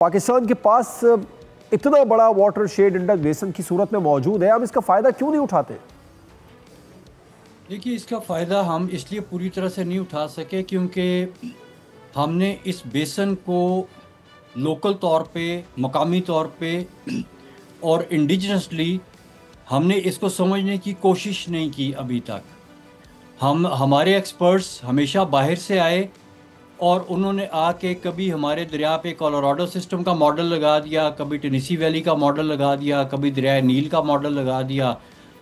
पाकिस्तान के पास इतना बड़ा वाटर शेड इंडस बेसिन की सूरत में मौजूद है, हम इसका फ़ायदा क्यों नहीं उठाते? देखिए, इसका फ़ायदा हम इसलिए पूरी तरह से नहीं उठा सके क्योंकि हमने इस बेसन को लोकल तौर पे, मकामी तौर पे और इंडिजिनसली हमने इसको समझने की कोशिश नहीं की अभी तक। हमारे एक्सपर्ट्स हमेशा बाहर से आए और उन्होंने आके कभी हमारे दरिया पे कोलोराडो सिस्टम का मॉडल लगा दिया, कभी टेनेसी वैली का मॉडल लगा दिया, कभी दरिया नील का मॉडल लगा दिया,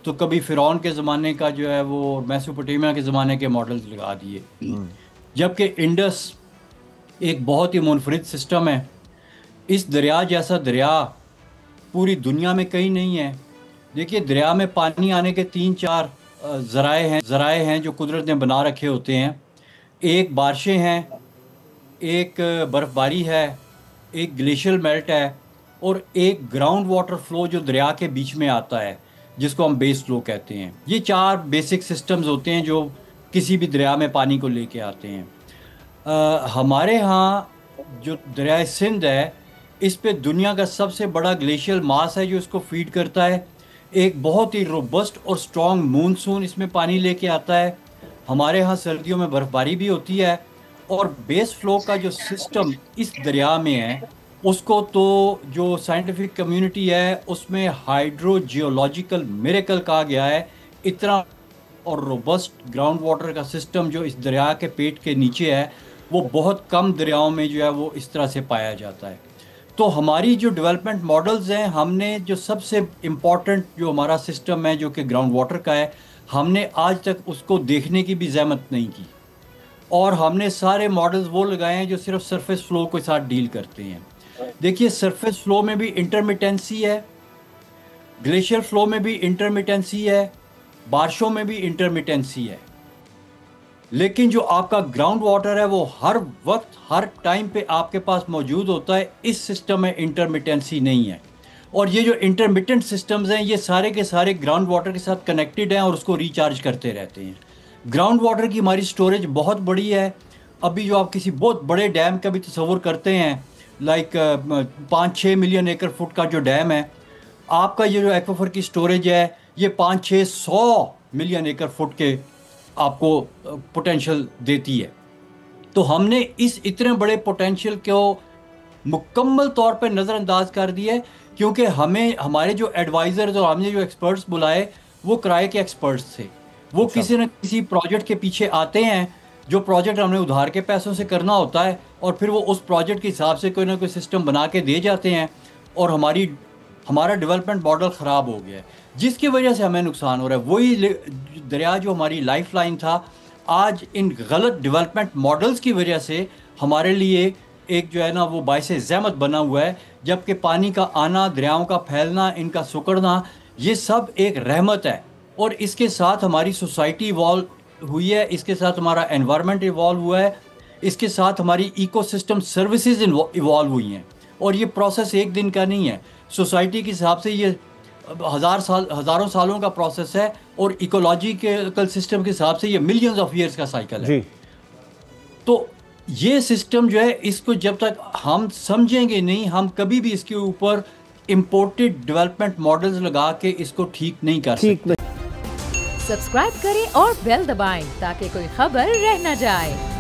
तो कभी फ़िरौन के ज़माने का जो है वो मेसोपोटामिया के ज़माने के मॉडल्स लगा दिए। जबकि इंडस एक बहुत ही मुनफरिद सिस्टम है। इस दरिया जैसा दरिया पूरी दुनिया में कहीं नहीं है। देखिए, दरिया में पानी आने के 3-4 ज़राए हैं जो कुदरत ने बना रखे होते हैं। एक बारिशें हैं, एक बर्फ़बारी है, एक ग्लेशियल मेल्ट है और एक ग्राउंड वाटर फ्लो जो दरिया के बीच में आता है, जिसको हम बेस फ्लो कहते हैं। ये 4 बेसिक सिस्टम्स होते हैं जो किसी भी दरिया में पानी को लेके आते हैं। हमारे यहाँ जो दरिया सिंध है, इस पे दुनिया का सबसे बड़ा ग्लेशियल मास है जो इसको फीड करता है। एक बहुत ही रोबस्ट और स्ट्रॉन्ग मानसून इसमें पानी लेके आता है। हमारे यहाँ सर्दियों में बर्फ़बारी भी होती है और बेस फ्लो का जो सिस्टम इस दरिया में है, उसको तो जो साइंटिफिक कम्युनिटी है उसमें हाइड्रो जियोलॉजिकल मिरेकल कहा गया है। इतना और रोबस्ट ग्राउंड वाटर का सिस्टम जो इस दरिया के पेट के नीचे है, वो बहुत कम दरियाओं में जो है वो इस तरह से पाया जाता है। तो हमारी जो डेवलपमेंट मॉडल्स हैं, हमने जो सबसे इम्पॉर्टेंट जो हमारा सिस्टम है जो कि ग्राउंड वाटर का है, हमने आज तक उसको देखने की भी ज़हमत नहीं की और हमने सारे मॉडल्स वो लगाए हैं जो सिर्फ सरफेस फ्लो के साथ डील करते हैं। देखिए, सरफेस फ्लो में भी इंटरमिटेंसी है, ग्लेशियर फ्लो में भी इंटरमिटेंसी है, बारिशों में भी इंटरमिटेंसी है, लेकिन जो आपका ग्राउंड वाटर है वो हर वक्त हर टाइम पे आपके पास मौजूद होता है। इस सिस्टम में इंटरमिटेंसी नहीं है और ये जो इंटरमिटेंट सिस्टम्स हैं ये सारे के सारे ग्राउंड वाटर के साथ कनेक्टेड हैं और उसको रिचार्ज करते रहते हैं। ग्राउंड वाटर की हमारी स्टोरेज बहुत बड़ी है। अभी जो आप किसी बहुत बड़े डैम का भी तस्वर करते हैं, लाइक 5-6 मिलियन एकड़ फुट का जो डैम है, आपका ये जो एक्वाफर की स्टोरेज है ये 500-600 मिलियन एकड़ फुट के आपको पोटेंशियल देती है। तो हमने इस इतने बड़े पोटेंशियल को मुकम्मल तौर पर नज़रअंदाज कर दिया है क्योंकि हमें हमारे जो एडवाइज़र्स और हमने जो एक्सपर्ट्स बुलाए वो किराए के एक्सपर्ट्स थे। वो किसी न किसी प्रोजेक्ट के पीछे आते हैं, जो प्रोजेक्ट हमने उधार के पैसों से करना होता है, और फिर वो उस प्रोजेक्ट के हिसाब से कोई ना कोई सिस्टम बना के दे जाते हैं और हमारा डेवलपमेंट मॉडल ख़राब हो गया है, जिसकी वजह से हमें नुकसान हो रहा है। वही दरिया जो हमारी लाइफ लाइन था, आज इन गलत डेवलपमेंट मॉडल्स की वजह से हमारे लिए एक जो है ना वो बाइसे ज़हमत बना हुआ है। जबकि पानी का आना, दरियाओं का फैलना, इनका सुकड़ना, ये सब एक रहमत है और इसके साथ हमारी सोसाइटी इवॉल्व हुई है, इसके साथ हमारा एनवायरनमेंट इवॉल्व हुआ है, इसके साथ हमारी इकोसिस्टम सर्विसेज इवॉल्व हुई हैं और ये प्रोसेस एक दिन का नहीं है। सोसाइटी के हिसाब से ये हज़ारों सालों का प्रोसेस है और इकोलॉजिकल सिस्टम के हिसाब से ये मिलियंस ऑफ ईयर्स का साइकिल है। तो ये सिस्टम जो है, इसको जब तक हम समझेंगे नहीं, हम कभी भी इसके ऊपर इम्पोर्टेड डेवलपमेंट मॉडल्स लगा के इसको ठीक नहीं कर सकते। सब्सक्राइब करें और बेल दबाएं ताकि कोई खबर रह न जाए।